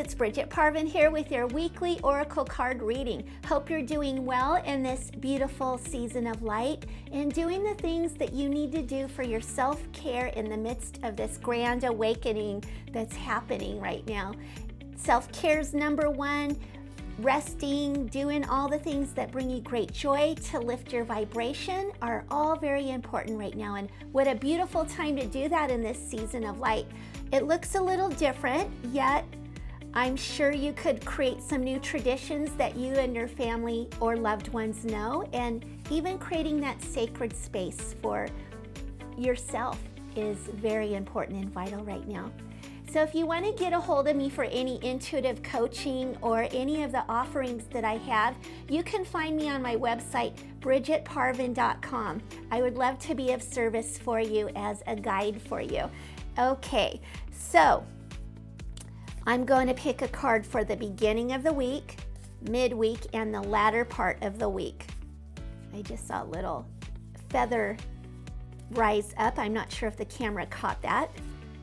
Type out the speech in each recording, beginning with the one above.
it's Brigitte Parvin here with your weekly Oracle card reading. Hope you're doing well in this beautiful season of light and doing the things that you need to do for your self-care in the midst of this grand awakening that's happening right now. Self-care's number one. Resting, doing all the things that bring you great joy to lift your vibration are all very important right now. And what a beautiful time to do that in this season of light. It looks a little different, yet I'm sure you could create some new traditions that you and your family or loved ones know, and even creating that sacred space for yourself is very important and vital right now. So if you want to get a hold of me for any intuitive coaching or any of the offerings that I have, you can find me on my website, brigitteparvin.com. I would love to be of service for you as a guide for you. Okay, so I'm going to pick a card for the beginning of the week, midweek, and the latter part of the week. I just saw a little feather rise up. I'm not sure if the camera caught that.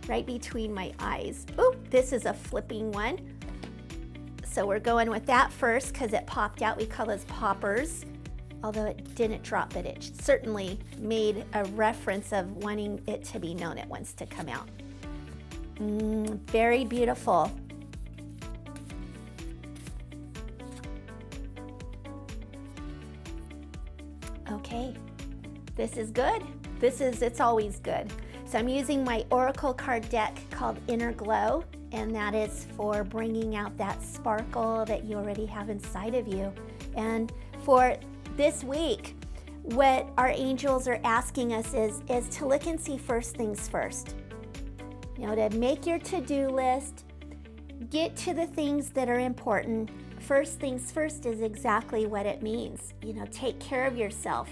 Right between my eyes. Oh, this is a flipping one. So we're going with that first because it popped out. We call those poppers. Although it didn't drop, but it certainly made a reference of wanting it to be known it wants to come out. Very beautiful. Okay, this is good. It's always good. So I'm using my Oracle card deck called Inner Glow, and that is for bringing out that sparkle that you already have inside of you. And for this week, what our angels are asking us is to look and see first things first. You know, to make your to-do list, get to the things that are important. First things first is exactly what it means. You know, take care of yourself.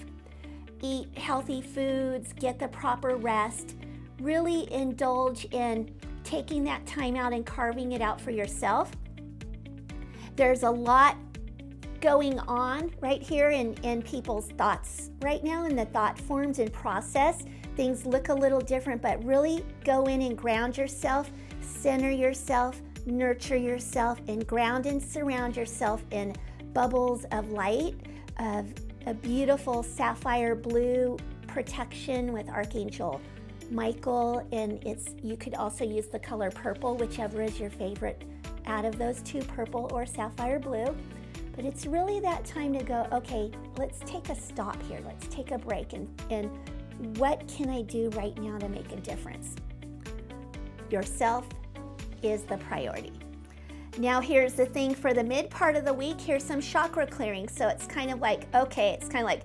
Eat healthy foods, get the proper rest, really indulge in taking that time out and carving it out for yourself. There's a lot going on right here in people's thoughts right now, in the thought forms and process. Things look a little different, but really go in and ground yourself, center yourself, nurture yourself, and ground and surround yourself in bubbles of light, of a beautiful sapphire blue protection with Archangel Michael, and you could also use the color purple, whichever is your favorite out of those two, purple or sapphire blue. But it's really that time to go, okay, let's take a stop here. Let's take a break, and what can I do right now to make a difference? Yourself is the priority. Now here's the thing for the mid part of the week. Here's some chakra clearing. So it's kind of like, okay, it's kind of like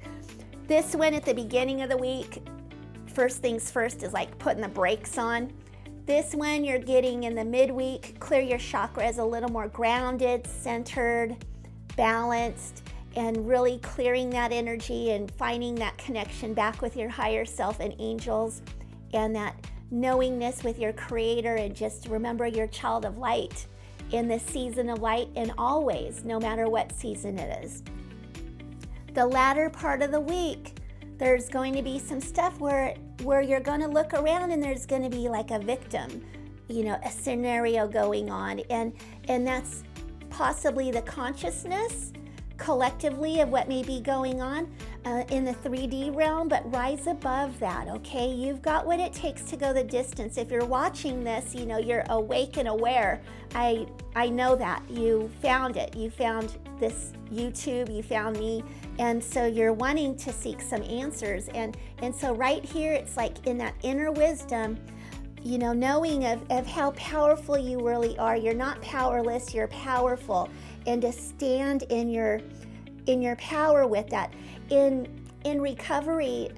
this one at the beginning of the week. First things first is like putting the brakes on. This one you're getting in the midweek. Clear your chakras a little more grounded, centered, balanced, and really clearing that energy and finding that connection back with your higher self and angels, and that knowingness with your creator, and just remember you're a child of light in the season of light, and always, no matter what season it is. The latter part of the week, there's going to be some stuff where you're going to look around and there's going to be like a victim, you know, a scenario going on, and that's possibly the consciousness collectively of what may be going on in the 3D realm, but rise above that, okay? You've got what it takes to go the distance. If you're watching this, you know, you're awake and aware. I know that. You found it. You found this YouTube, you found me, and so you're wanting to seek some answers. And so right here, it's like in that inner wisdom, you know, knowing of how powerful you really are. You're not powerless, you're powerful. And to stand in your power with that. In recovery,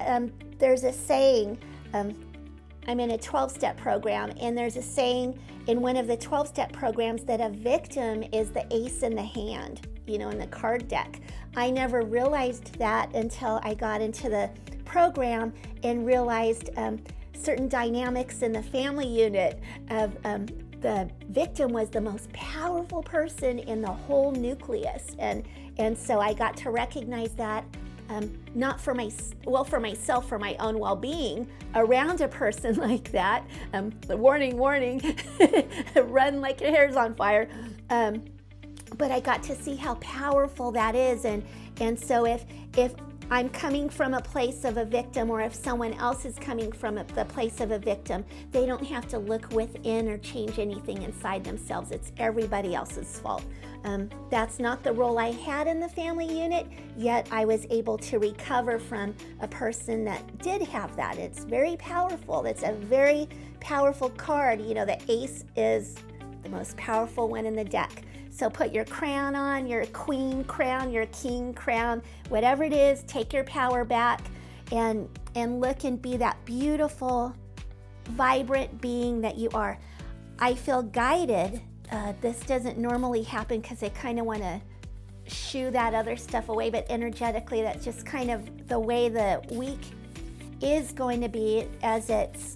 there's a saying, I'm in a 12-step program, and there's a saying in one of the 12-step programs that a victim is the ace in the hand, you know, in the card deck. I never realized that until I got into the program and realized certain dynamics in the family unit of the victim was the most powerful person in the whole nucleus, and so I got to recognize that not for for myself, for my own well-being around a person like that. Warning, run like your hair's on fire. But I got to see how powerful that is. And so if I'm coming from a place of a victim, or if someone else is coming from the place of a victim, they don't have to look within or change anything inside themselves. It's everybody else's fault. That's not the role I had in the family unit, yet I was able to recover from a person that did have that. It's very powerful. It's a very powerful card. You know, the ace is the most powerful one in the deck. So put your crown on, your queen crown, your king crown, whatever it is, take your power back and look and be that beautiful, vibrant being that you are. I feel guided. This doesn't normally happen because I kind of want to shoo that other stuff away, but energetically, that's just kind of the way the week is going to be as it's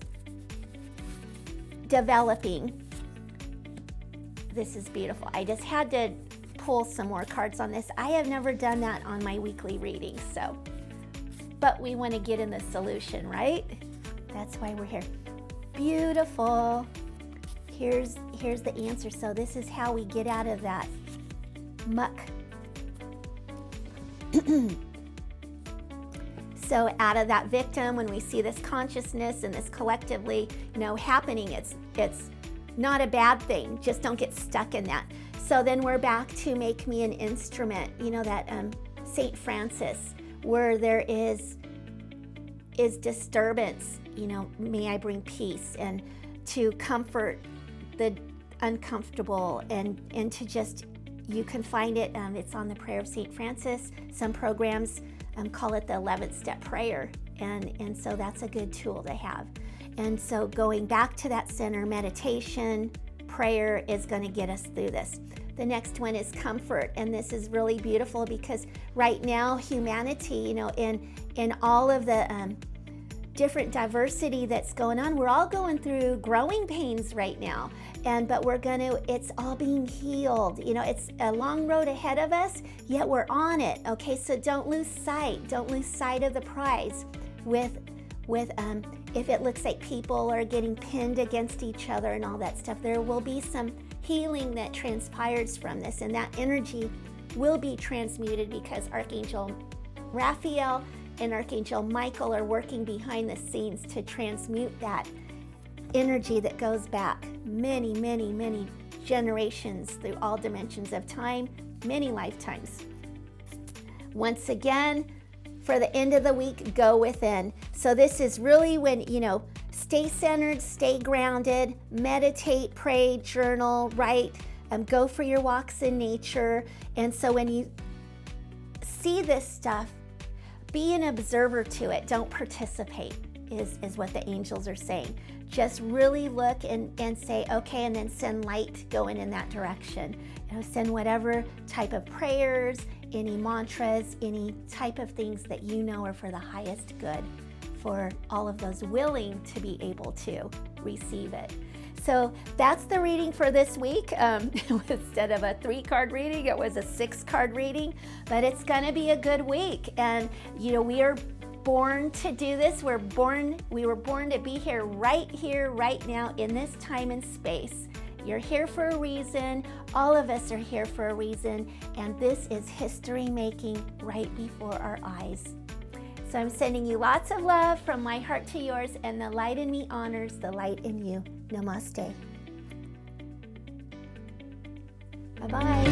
developing. This is beautiful. I just had to pull some more cards on this. I have never done that on my weekly readings, but we want to get in the solution, right? That's why we're here. Beautiful. Here's the answer. So this is how we get out of that muck. So out of that victim, when we see this consciousness and this collectively, happening, it's not a bad thing. Just don't get stuck in that. So then we're back to make me an instrument. That St. Francis, where there is disturbance, may I bring peace, and to comfort the uncomfortable, and to just, you can find it, it's on the prayer of St. Francis. Some programs call it the 11th step prayer, and so that's a good tool to have. And so going back to that center, meditation, prayer is going to get us through this. The next one is comfort, and this is really beautiful because right now humanity, in all of the different diversity that's going on, we're all going through growing pains right now, but it's all being healed. It's a long road ahead of us, yet we're on it. Okay, so don't lose sight of the prize with if it looks like people are getting pinned against each other and all that stuff. There will be some healing that transpires from this, and that energy will be transmuted because Archangel Raphael and Archangel Michael are working behind the scenes to transmute that energy that goes back many, many, many generations through all dimensions of time, many lifetimes. Once again, for the end of the week, go within. So this is really when, stay centered, stay grounded, meditate, pray, journal, write, go for your walks in nature. And so when you see this stuff, be an observer to it. Don't participate, is what the angels are saying. Just really look and say, okay, and then send light going in that direction. Send whatever type of prayers, any mantras, any type of things that are for the highest good for all of those willing to be able to receive it. So that's the reading for this week. Instead of a 3-card reading, it was a 6-card reading, but it's going to be a good week. And, we are born to do this. We were born to be here, right now, in this time and space. You're here for a reason. All of us are here for a reason. And this is history making right before our eyes. So I'm sending you lots of love from my heart to yours, and the light in me honors the light in you. Namaste. Bye-bye.